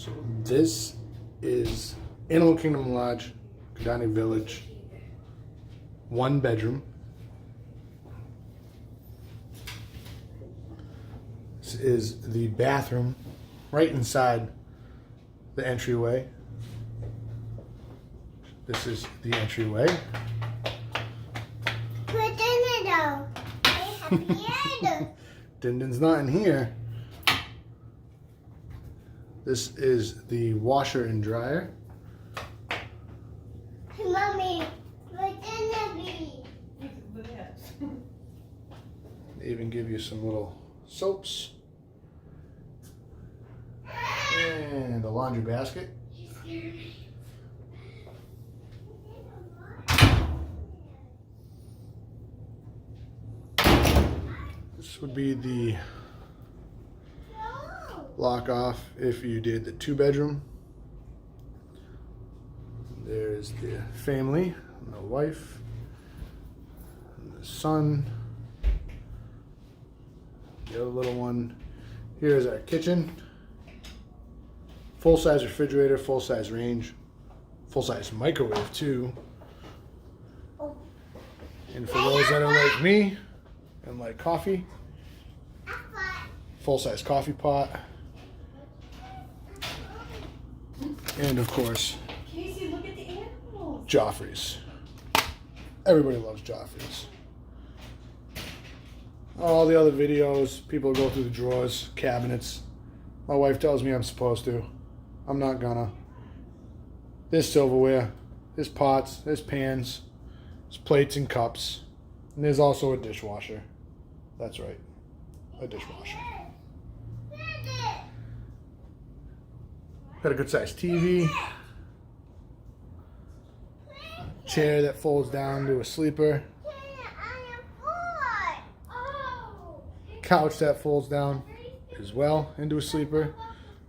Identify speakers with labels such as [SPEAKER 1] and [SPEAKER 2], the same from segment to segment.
[SPEAKER 1] So this is Animal Kingdom Lodge, Kidani Village, 1 bedroom. This is the bathroom right inside the entryway. This is the entryway. Din-Din's not in here. This is the washer and dryer.
[SPEAKER 2] Mommy, where's Dindy?
[SPEAKER 1] They even give you some little soaps. And a laundry basket. This would be the lock off if you did the 2 bedroom. There's the family, and the wife, and the son, the other little one. Here's our kitchen. Full-size refrigerator, full-size range, full-size microwave too. And for those that are like me and like coffee, full-size coffee pot. And of course,
[SPEAKER 2] Casey, look at the animals.
[SPEAKER 1] Joffrey's. Everybody loves Joffrey's. All the other videos, people go through the drawers, cabinets. My wife tells me I'm supposed to. I'm not gonna. There's silverware, there's pots, there's pans, there's plates and cups. And there's also a dishwasher. That's right, a dishwasher. Got a good sized TV. Chair that folds down to a sleeper. Couch that folds down as well into a sleeper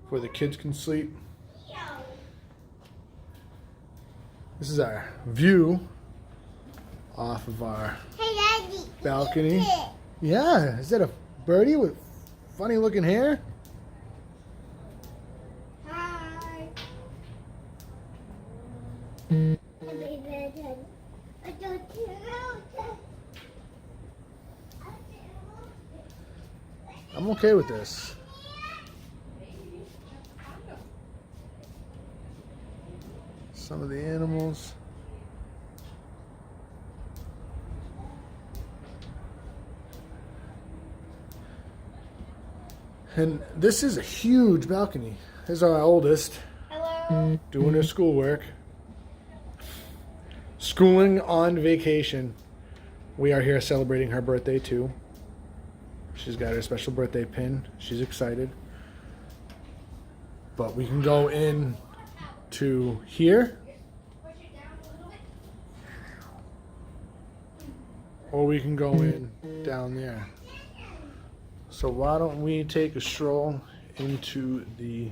[SPEAKER 1] where the kids can sleep. This is our view off of our balcony. Yeah, is that a birdie with funny looking hair?
[SPEAKER 2] Hi.
[SPEAKER 1] I'm okay with this. Some of the animals. And this is a huge balcony. This is our oldest.
[SPEAKER 2] Hello.
[SPEAKER 1] Doing her schoolwork. Schooling on vacation. We are here celebrating her birthday too. She's got her special birthday pin. She's excited. But we can go in to here. Or we can go in down there. So why don't we take a stroll into the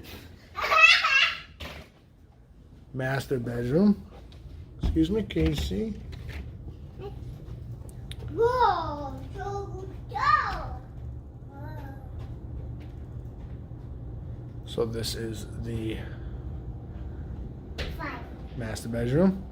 [SPEAKER 1] master bedroom. Excuse me, Casey.
[SPEAKER 2] Whoa.
[SPEAKER 1] So this is the master bedroom.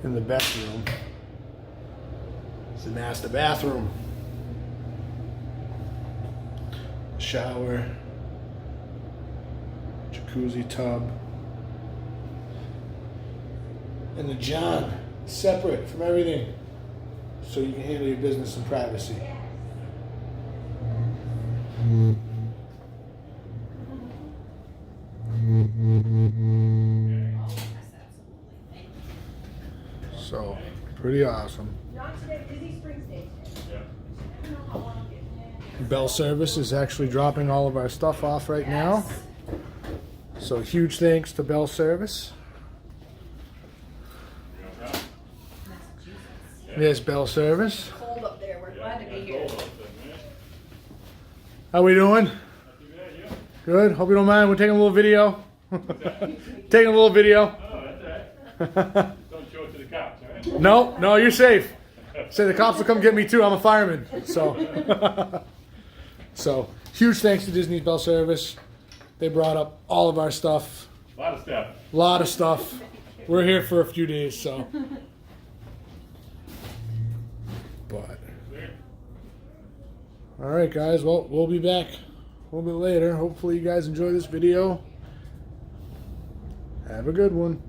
[SPEAKER 1] In the bedroom is the master bathroom. Shower, jacuzzi tub, and the john separate from everything so you can handle your business in privacy. So, pretty awesome. Bell service is actually dropping all of our stuff off right now. So huge thanks to Bell Service. There's bell service.
[SPEAKER 2] Cold up there. We're glad to be here.
[SPEAKER 1] How we doing? Good. Hope you don't mind. We're taking a little video. Taking a little video.
[SPEAKER 3] Oh, that's all right. Don't show it to the cops, all right?
[SPEAKER 1] No, no, you're safe. Say the cops will come get me too. I'm a fireman. So, so huge thanks to Disney's Bell Service. They brought up all of our stuff.
[SPEAKER 3] A lot of stuff.
[SPEAKER 1] A lot of stuff. We're here for a few days, so. But. All right, guys. Well, we'll be back a little bit later. Hopefully, you guys enjoy this video. Have a good one.